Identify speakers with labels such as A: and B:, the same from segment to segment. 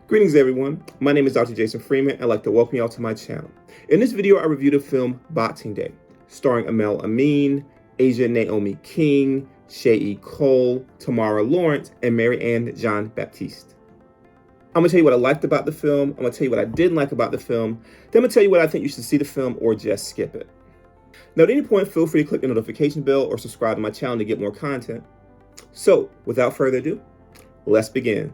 A: Greetings everyone, my name is Dr. Jason Freeman. I'd like to welcome you all to my channel. In this video, I reviewed the film Boxing Day, starring Aml Ameen, Aja Naomi King, Sheyi Cole, Tamara Lawrance, and Mariane Jean-Baptiste. I'm going to tell you what I liked about the film, I'm going to tell you what I didn't like about the film, then I'm going to tell you what I think you should see the film or just skip it. Now at any point, feel free to click the notification bell or subscribe to my channel to get more content. So, without further ado, let's begin.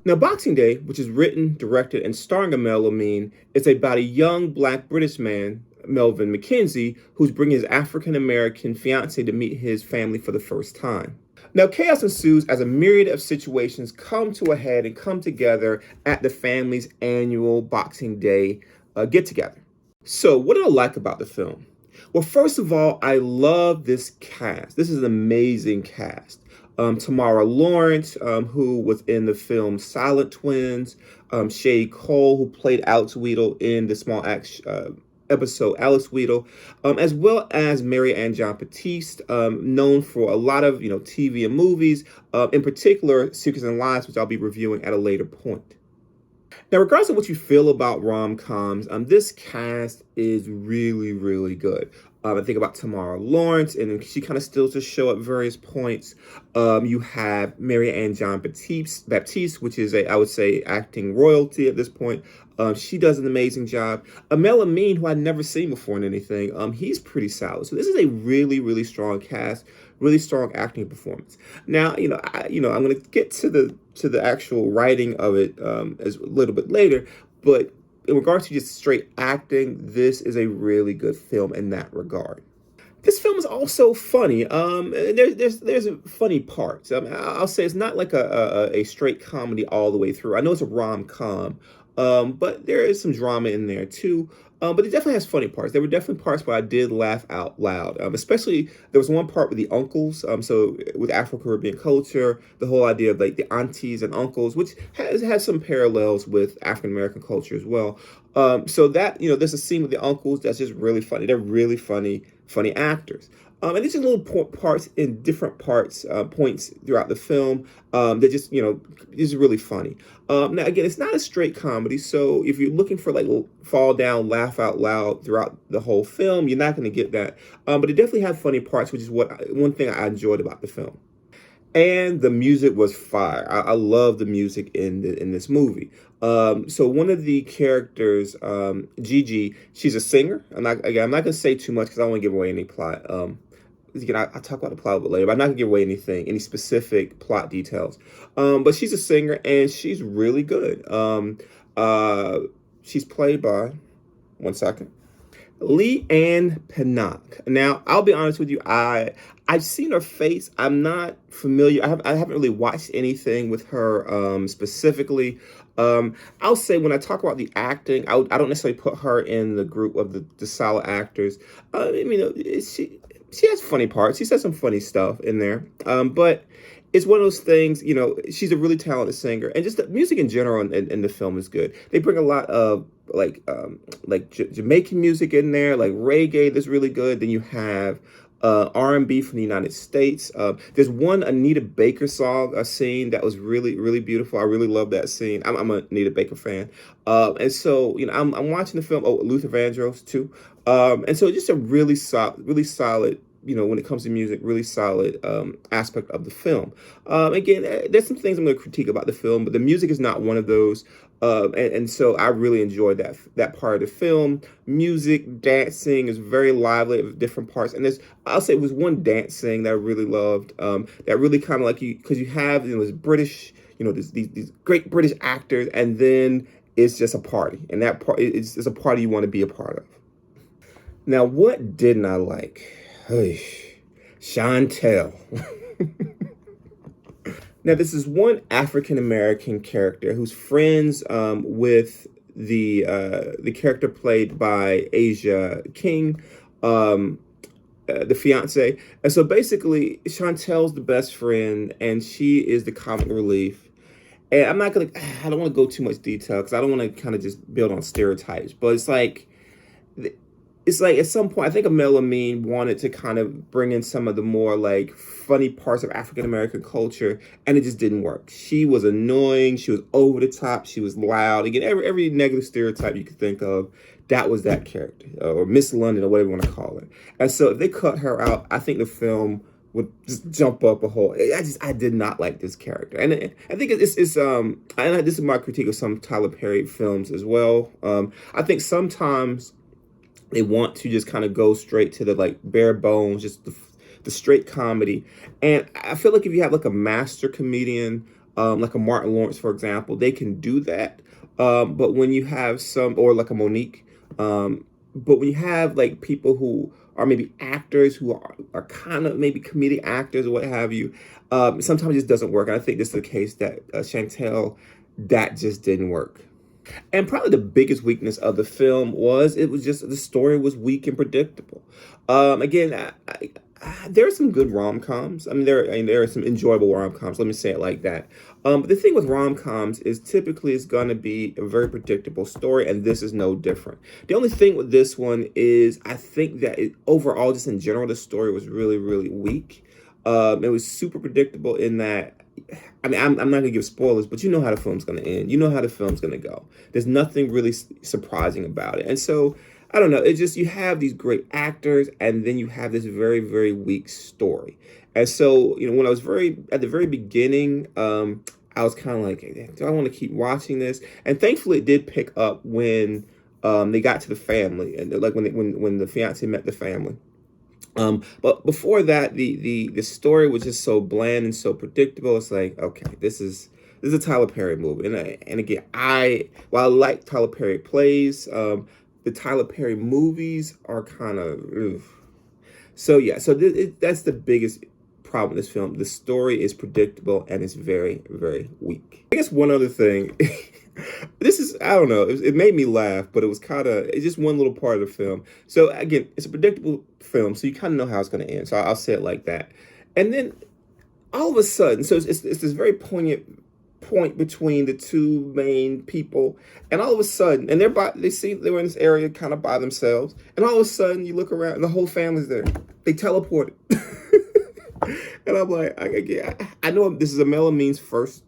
A: Now, Boxing Day, which is written, directed, and starring Aml Ameen, is about a young black British man, Melvin McKenzie, who's bringing his African-American fiancée to meet his family for the first time. Now, chaos ensues as a myriad of situations come to a head and come together at the family's annual Boxing Day get-together. So, what did I like about the film? Well, first of all, I love this cast. This is an amazing cast. Tamara Lawrence, who was in the film Silent Twins, Sheyi Cole, who played Alex Weedle in the small episode Alex Weedle, as well as Mariane Jean-Baptiste, known for a lot of TV and movies, in particular Secrets and Lies, which I'll be reviewing at a later point. Now, regardless of what you feel about rom-coms, this cast is really, really good. I think about Tamara Lawrence, and she kind of still to show at various points. You have Mariane Jean-Baptiste, which is I would say, acting royalty at this point. She does an amazing job. Aml Ameen, who I'd never seen before in anything, he's pretty solid. So this is a really, really strong cast, really strong acting performance. Now, I'm going to get to the actual writing of it as a little bit later, but in regards to just straight acting, this is a really good film in that regard. This film is also funny. There's funny parts. I'll say it's not like a straight comedy all the way through. I know it's a rom-com, but there is some drama in there too. But it definitely has funny parts. There were definitely parts where I did laugh out loud. Especially, there was one part with the uncles. So with Afro-Caribbean culture, the whole idea of like the aunties and uncles, which has some parallels with African-American culture as well. So that, there's a scene with the uncles that's just really funny. They're really funny actors. And these are little parts in different points throughout the film. They're just, is really funny. Now, again, it's not a straight comedy. So if you're looking for like fall down, laugh out loud throughout the whole film, you're not going to get that. But it definitely had funny parts, which is one thing I enjoyed about the film. And the music was fire. I love the music in this movie. So one of the characters, Gigi, she's a singer. I'm not going to say too much because I don't want to give away any plot. Again, I'll talk about the plot a bit later, but I'm not going to give away any specific plot details. But she's a singer, and she's really good. She's played by, one second, Leanne Pinnock. Now, I'll be honest with you, I've seen her face. I'm not familiar. I haven't really watched anything with her specifically. I'll say when I talk about the acting, I don't necessarily put her in the group of the solid actors. She has funny parts. She says some funny stuff in there. But it's one of those things, she's a really talented singer. And just the music in general in the film is good. They bring a lot of Jamaican music in there, like reggae that's really good. Then you have R&B from the United States. There's one Anita Baker song, scene that was really, really beautiful. I really love that scene. I'm a Anita Baker fan. And so, I'm watching the film. Oh, Luther Vandross too. And so just a really solid, when it comes to music, really solid aspect of the film. Again, there's some things I'm going to critique about the film, but the music is not one of those. And so I really enjoyed that part of the film. Music, dancing is very lively with different parts. And I'll say it was one dance scene that I really loved. That really kind of like because you have this British, these great British actors, and then it's just a party, and that part it's a party you want to be a part of. Now, what didn't I like? Chantel. Now, this is one African-American character who's friends with the character played by Aja King. the fiance. And so basically, Chantel's the best friend, and she is the comic relief. And I don't want to go too much detail because I don't want to kind of just build on stereotypes. But it's like at some point, I think Aml Ameen wanted to kind of bring in some of the more like funny parts of African American culture, and it just didn't work. She was annoying. She was over the top. She was loud. Again, every negative stereotype you could think of, that was that character, or Miss London, or whatever you want to call it. And so if they cut her out, I think the film would just jump up a whole. I did not like this character, and I think it's and this is my critique of some Tyler Perry films as well. I think sometimes they want to just kind of go straight to the like bare bones, just the straight comedy. And I feel like if you have like a master comedian, like a Martin Lawrence, for example, they can do that. But when you have or like a Monique, but when you have like people who are maybe actors who are kind of maybe comedic actors or what have you, sometimes it just doesn't work. And I think this is the case that Chantel, that just didn't work. And probably the biggest weakness of the film was it was just the story was weak and predictable. Again, there are some good rom-coms. There are some enjoyable rom-coms. Let me say it like that. But the thing with rom-coms is typically it's going to be a very predictable story, and this is no different. The only thing with this one is I think that overall, just in general, the story was really, really weak. It was super predictable in that. I'm not going to give spoilers, but you know how the film's going to end. You know how the film's going to go. There's nothing really surprising about it. And so, I don't know. It's just you have these great actors, and then you have this very, very weak story. And so, when I was at the very beginning, I was kind of like, do I want to keep watching this? And thankfully, it did pick up when they got to the family, and like when the fiance met the family. But before that, the story was just so bland and so predictable. It's like, okay, this is a Tyler Perry movie, and again, while I like Tyler Perry plays, the Tyler Perry movies are kind of, so yeah. So that's the biggest problem with this film. The story is predictable and it's very, very weak. I guess one other thing. This is, I don't know, it made me laugh, but it's just one little part of the film. So again, it's a predictable film, so you kind of know how it's going to end. So I'll say it like that. And then all of a sudden, so it's this very poignant point between the two main people. And all of a sudden, and they were in this area kind of by themselves. And all of a sudden you look around and the whole family's there. They teleported. And I'm like, I know this is Aml Ameen's first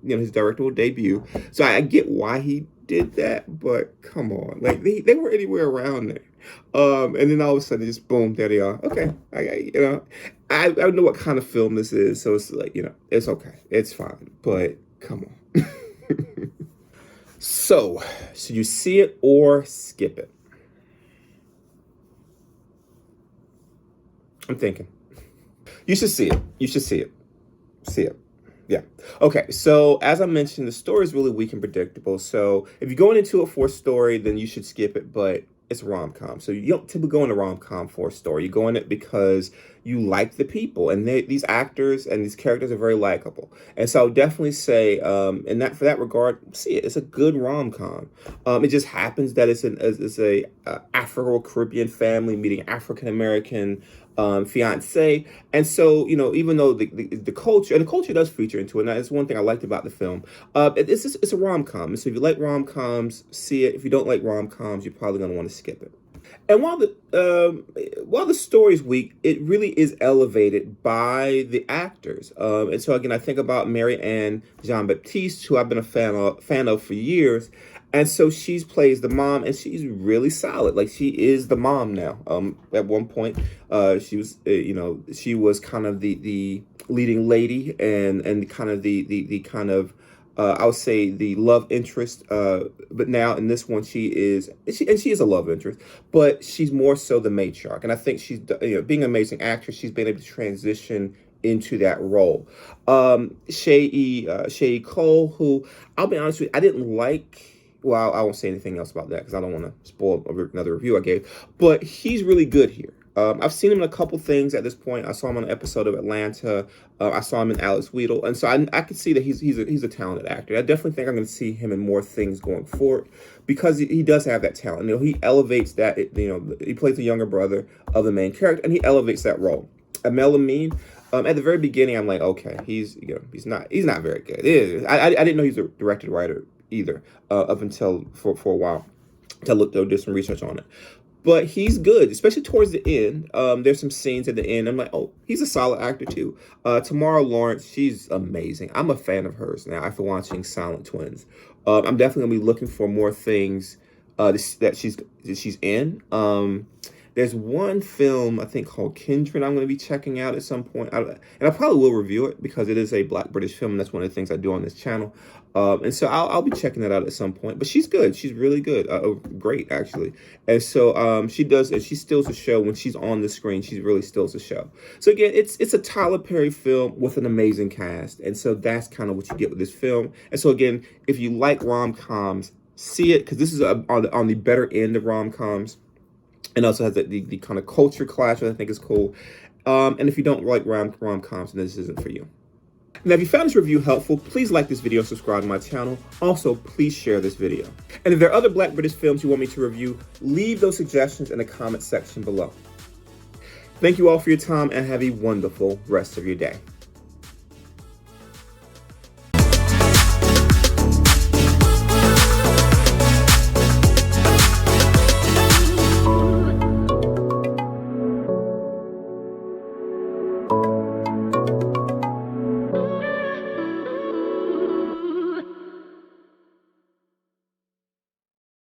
A: his directorial debut. So I get why he did that, but come on, like they were anywhere around there. And then all of a sudden, just boom, there they are. Okay, I know what kind of film this is, so it's like, it's okay, it's fine, but come on. So, should you see it or skip it? I'm thinking. You should see it. You should see it. See it. Yeah. Okay. So as I mentioned, the story is really weak and predictable. So if you're going into it for a story, then you should skip it. But it's a rom-com. So you don't typically go into rom-com for a story. You go in it because you like the people, and these actors and these characters are very likable. And so I would definitely say, for that regard, see it. It's a good rom-com. It just happens that it's a Afro-Caribbean family meeting African American fiance, and so even though the culture does feature into it, and that's one thing I liked about the film. It's a rom-com, so if you like rom-coms, see it. If you don't like rom-coms, you're probably going to want to skip it. And while the story is weak, it really is elevated by the actors. And so again, I think about Mariane Jean-Baptiste, who I've been a fan of for years. And so she plays the mom, and she's really solid. Like, she is the mom now. At one point, she was kind of the leading lady and kind of the kind of I would say the love interest. But now in this one, she is a love interest, but she's more so the matriarch. And I think she's being an amazing actress. She's been able to transition into that role. Sheyi Cole, who I'll be honest with you, I didn't like. Well, I won't say anything else about that because I don't want to spoil another review I gave. But he's really good here. I've seen him in a couple things at this point. I saw him on an episode of Atlanta. I saw him in Alex Wheatle, and so I could see that he's a talented actor. I definitely think I'm going to see him in more things going forward because he does have that talent. He elevates that. He plays the younger brother of the main character, and he elevates that role. Aml Ameen. At the very beginning, I'm like, okay, he's not very good. I didn't know he's a directed writer either up until for a while. To look though, did some research on it. But he's good, especially towards the end. There's some scenes at the end. I'm like, oh, he's a solid actor too. Tamara Lawrance, she's amazing. I'm a fan of hers now after watching Silent Twins. I'm definitely gonna be looking for more things that she's in. There's one film I think called Kindred I'm going to be checking out at some point, and I probably will review it because it is a Black British film, and that's one of the things I do on this channel. And so I'll be checking that out at some point. But she's good. She's really good. Great, actually. And so she does, and she steals the show when she's on the screen. She really steals the show. So again, it's a Tyler Perry film with an amazing cast, and so that's kind of what you get with this film. And so again, if you like rom-coms, see it because this is on the better end of rom-coms. And also has the kind of culture clash, which I think is cool. And if you don't like rom-coms, then this isn't for you. Now, if you found this review helpful, please like this video and subscribe to my channel. Also, please share this video. And if there are other Black British films you want me to review, leave those suggestions in the comment section below. Thank you all for your time and have a wonderful rest of your day.